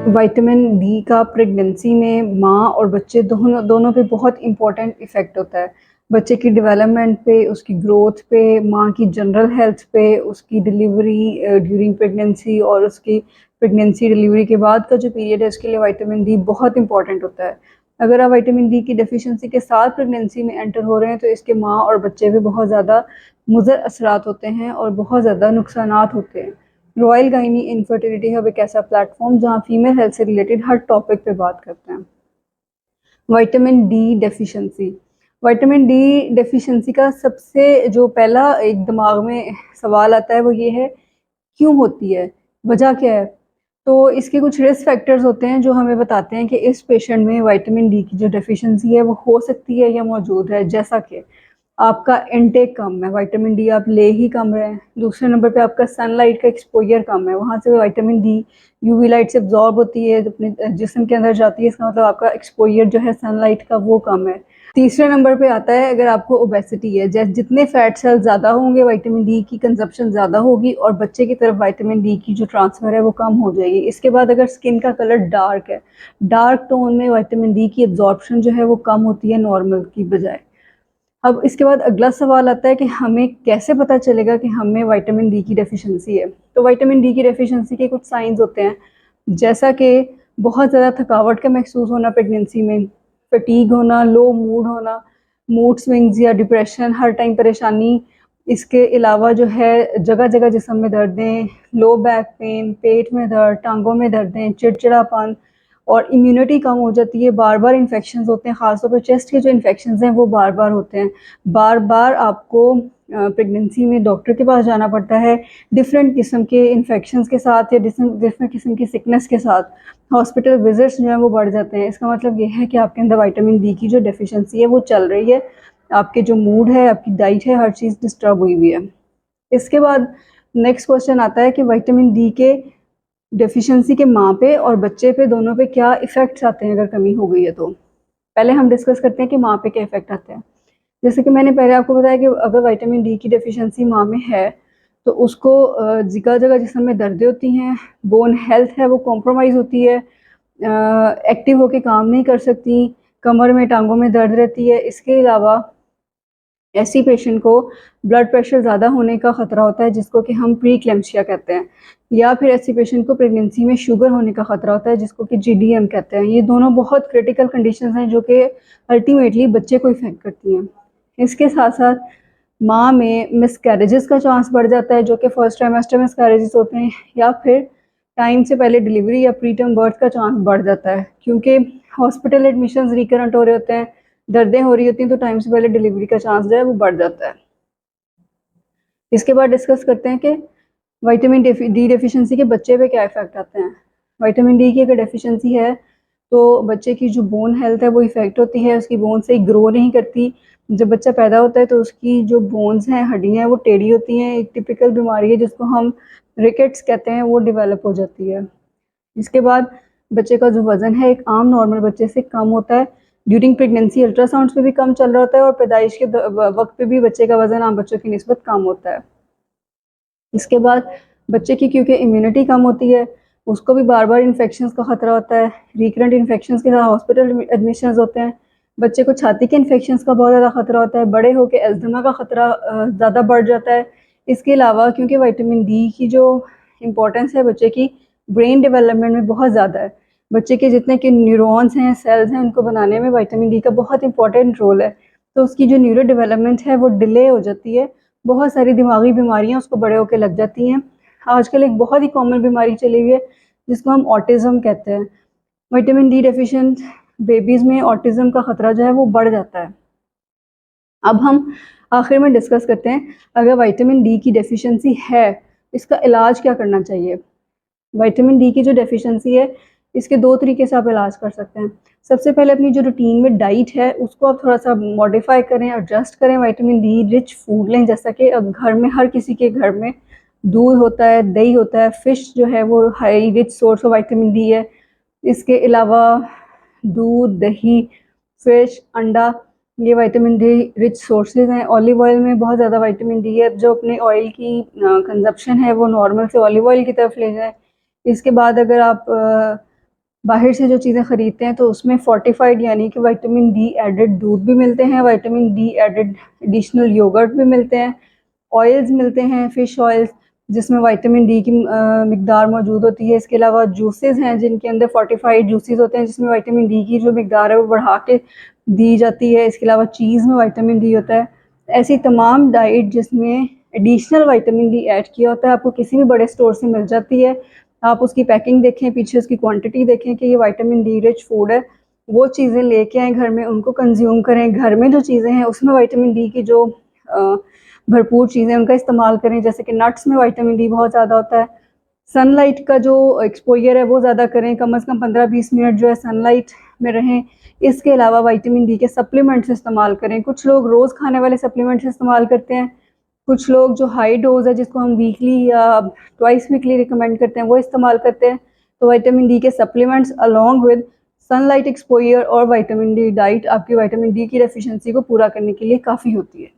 Vitamin D का pregnancy में माँ और बच्चे दोनों दोनों पे बहुत इम्पोर्टेंट इफ़ेक्ट होता है। बच्चे की डेवलपमेंट पे, उसकी ग्रोथ पे, माँ की जनरल हेल्थ पे, उसकी डिलीवरी ड्यूरिंग प्रेगनेंसी और उसकी प्रेगनेंसी डिलीवरी के बाद का जो पीरियड है उसके लिए विटामिन डी बहुत इम्पोर्टेंट होता है। अगर आप विटामिन डी की डेफिशिएंसी के साथ प्रेगनेंसी में एंटर हो रहे हैं तो इसके माँ और बच्चे पे बहुत ज़्यादा मुज़र असरात होते हैं और बहुत ज़्यादा नुकसानात होते हैं। रॉयल गाइनी इनफर्टिलिटी हब एक ऐसा प्लेटफॉर्म जहाँ फीमेल हेल्थ से रिलेटेड हर टॉपिक पे बात करते हैं। Vitamin D deficiency. Vitamin D deficiency का सबसे जो पहला एक दिमाग में सवाल आता है वो ये है, क्यों होती है, वजह क्या है? तो इसके कुछ रिस्क फैक्टर्स होते हैं जो हमें बताते हैं कि इस पेशेंट में विटामिन डी की जो डेफिशिएंसी है वो हो सकती है या मौजूद है। जैसा कि आपका इनटेक कम है, विटामिन डी आप ले ही कम रहे हैं। दूसरे नंबर पे आपका सनलाइट का एक्सपोजर कम है, वहाँ से विटामिन डी यूवी लाइट से एब्जॉर्ब होती है, अपने जिस्म के अंदर जाती है, इसका मतलब आपका एक्सपोजर जो है सनलाइट का वो कम है। तीसरे नंबर पे आता है अगर आपको ओबेसिटी है, जैसे जितने फैट सेल्स ज़्यादा होंगे विटामिन डी की कंजप्शन ज़्यादा होगी और बच्चे की तरफ विटामिन डी की जो ट्रांसफ़र है वो कम हो जाएगी। इसके बाद अगर स्किन का कलर डार्क है, डार्क टोन में विटामिन डी की एब्जॉर्प्शन जो है वो कम होती है नॉर्मल की बजाय। अब इसके बाद अगला सवाल आता है कि हमें कैसे पता चलेगा कि हमें विटामिन डी की डेफिशिएंसी है। तो विटामिन डी की डेफिशिएंसी के कुछ साइंस होते हैं, जैसा कि बहुत ज़्यादा थकावट का महसूस होना प्रेगनेंसी में, फटीग होना, लो मूड होना, मूड स्विंग्स या डिप्रेशन, हर टाइम परेशानी। इसके अलावा जो है जगह जगह जिस्म में दर्दें, लो बैक पेन, पेट में दर्द, टांगों में दर्दें, चिड़चिड़ापन और इम्यूनिटी कम हो जाती है। बार बार इन्फेक्शंस होते हैं, ख़ासतौर पर चेस्ट के जो इन्फेक्शंस हैं वो बार बार होते हैं। बार बार आपको प्रेगनेंसी में डॉक्टर के पास जाना पड़ता है डिफरेंट किस्म के इन्फेक्शंस के साथ या डिफरेंट किस्म की सिकनेस के साथ। हॉस्पिटल विजिट्स जो हैं वो बढ़ जाते हैं। इसका मतलब ये है कि आपके अंदर विटामिन डी की जो डेफिशिएंसी है वो चल रही है, आपके जो मूड है, आपकी डाइट है, हर चीज़ डिस्टर्ब हुई हुई है। इसके बाद नेक्स्ट क्वेश्चन आता है कि विटामिन डी के डेफिशिएंसी के माँ पे और बच्चे पे दोनों पे क्या इफ़ेक्ट्स आते हैं अगर कमी हो गई है तो। पहले हम डिस्कस करते हैं कि माँ पे क्या इफ़ेक्ट आते हैं। जैसे कि मैंने पहले आपको बताया कि अगर विटामिन डी की डेफिशिएंसी माँ में है तो उसको जगह जगह जिस्म में दर्दें होती हैं, बोन हेल्थ है वो कॉम्प्रोमाइज़ होती है, एक्टिव होके काम नहीं कर सकती, कमर में टांगों में दर्द रहती है। इसके अलावा ऐसी पेशेंट को ब्लड प्रेशर ज़्यादा होने का ख़तरा होता है जिसको कि हम प्री क्लेम्शिया कहते हैं, या फिर ऐसी पेशेंट को प्रेगनेंसी में शुगर होने का ख़तरा होता है जिसको कि जीडीएम कहते हैं। ये दोनों बहुत क्रिटिकल कंडीशंस हैं जो कि अल्टीमेटली बच्चे को इफ़ेक्ट करती हैं। इसके साथ साथ माँ में मिसकैरेजेस का चांस बढ़ जाता है जो कि फर्स्ट ट्राइमेस्टर मिसकैरेजेस होते हैं, या फिर टाइम से पहले डिलीवरी या प्री टर्म बर्थ का चांस बढ़ जाता है क्योंकि हॉस्पिटल एडमिशन्स रिकरेंट हो रहे होते हैं, दर्दें हो रही होती हैं, तो टाइम से पहले डिलीवरी का चांस जो है वो बढ़ जाता है। इसके बाद डिस्कस करते हैं कि विटामिन डी डेफिशिएंसी के बच्चे पे क्या इफ़ेक्ट आते हैं। विटामिन डी की अगर डेफिशिएंसी है तो बच्चे की जो बोन हेल्थ है वो इफ़ेक्ट होती है, उसकी बोन सही ग्रो नहीं करती। जब बच्चा पैदा होता है तो उसकी जो बोन्स हैं, हड्डियाँ हैं, वो टेढ़ी होती हैं। एक टिपिकल बीमारी है जिसको हम रिकेट्स कहते हैं, वो डेवलप हो जाती है। इसके बाद बच्चे का जो वज़न है एक आम नॉर्मल बच्चे से कम होता है। ड्यूरिंग प्रेगनेंसी अल्ट्रासाउंड्स पे भी कम चल रहा होता है और पैदाइश के वक्त पे भी बच्चे का वज़न आम बच्चों की निस्बत कम होता है। इसके बाद बच्चे की क्योंकि इम्यूनिटी कम होती है, उसको भी बार बार इन्फेक्शंस का ख़तरा होता है। रिकरेंट इन्फेक्शंस के साथ हॉस्पिटल एडमिशन्स होते हैं। बच्चे को छाती के इन्फेक्शंस का बहुत ज़्यादा ख़तरा होता है। बड़े होकर अस्थमा का ख़तरा ज़्यादा बढ़ जाता है। इसके अलावा क्योंकि विटामिन डी की जो इम्पोर्टेंस है बच्चे की ब्रेन डेवलपमेंट में बहुत ज़्यादा है। बच्चे के जितने के न्यूरॉन्स हैं, सेल्स हैं, उनको बनाने में विटामिन डी का बहुत इंपॉर्टेंट रोल है। तो उसकी जो न्यूरो डेवलपमेंट है वो डिले हो जाती है। बहुत सारी दिमागी बीमारियां उसको बड़े होकर लग जाती हैं। आजकल एक बहुत ही कॉमन बीमारी चली हुई है जिसको हम ऑटिज़म कहते हैं। विटामिन डी डेफिशिएंट बेबीज़ में ऑटिज़म का ख़तरा जो है वो बढ़ जाता है। अब हम आखिर में डिस्कस करते हैं, अगर विटामिन डी की डेफिशिएंसी है इसका इलाज क्या करना चाहिए। विटामिन डी की जो डेफिशिएंसी है इसके दो तरीके से आप इलाज कर सकते हैं। सबसे पहले अपनी जो रूटीन में डाइट है उसको आप थोड़ा सा मॉडिफाई करें, एडजस्ट करें। विटामिन डी रिच फूड लें, जैसा कि अब घर में हर किसी के घर में दूध होता है, दही होता है, फ़िश जो है वो high rich source of vitamin D है। इसके अलावा दूध, दही, फ़िश, अंडा ये विटामिन डी रिच सोर्सेज हैं। ऑलिव ऑयल में बहुत ज़्यादा विटामिन डी है। जो अपने ऑयल की कंजप्शन है वो नॉर्मल से ऑलिव ऑयल की तरफ ले जाएं। इसके बाद अगर आप बाहर से जो चीज़ें ख़रीदते हैं तो उसमें फोर्टिफाइड यानी कि विटामिन डी एडेड दूध भी मिलते हैं, vitamin D added additional yogurt भी मिलते हैं, ऑयल्स मिलते हैं, फ़िश ऑयल्स जिसमें विटामिन डी की मिकदार मौजूद होती है। इसके अलावा जूसेस हैं जिनके अंदर फोर्टिफाइड जूसेस होते हैं जिसमें विटामिन डी की जो मिकदार है वो बढ़ा के दी जाती है। इसके अलावा चीज़ में विटामिन डी होता है। ऐसी तमाम डाइट जिसमें एडिशनल विटामिन डी ऐड किया होता है आपको किसी भी बड़े स्टोर से मिल जाती है। आप उसकी पैकिंग देखें, पीछे उसकी क्वांटिटी देखें कि ये विटामिन डी रिच फूड है, वो चीज़ें लेके आएँ घर में, उनको कंज्यूम करें। घर में जो चीज़ें हैं उसमें विटामिन डी की जो भरपूर चीज़ें उनका इस्तेमाल करें, जैसे कि नट्स में विटामिन डी बहुत ज़्यादा होता है। सनलाइट का जो एक्सपोजर है वो ज़्यादा करें, कम से कम 15-20 मिनट जो है सनलाइट में रहें। इसके अलावा विटामिन डी के सप्लीमेंट्स इस्तेमाल करें। कुछ लोग रोज़ खाने वाले सप्लीमेंट्स इस्तेमाल करते हैं, कुछ लोग जो हाई डोज है जिसको हम वीकली या ट्वाइस वीकली रिकमेंड करते हैं वो इस्तेमाल करते हैं। तो विटामिन डी के supplements along with sunlight exposure और विटामिन डी डाइट आपकी विटामिन डी की डेफिशिएंसी को पूरा करने के लिए काफ़ी होती है।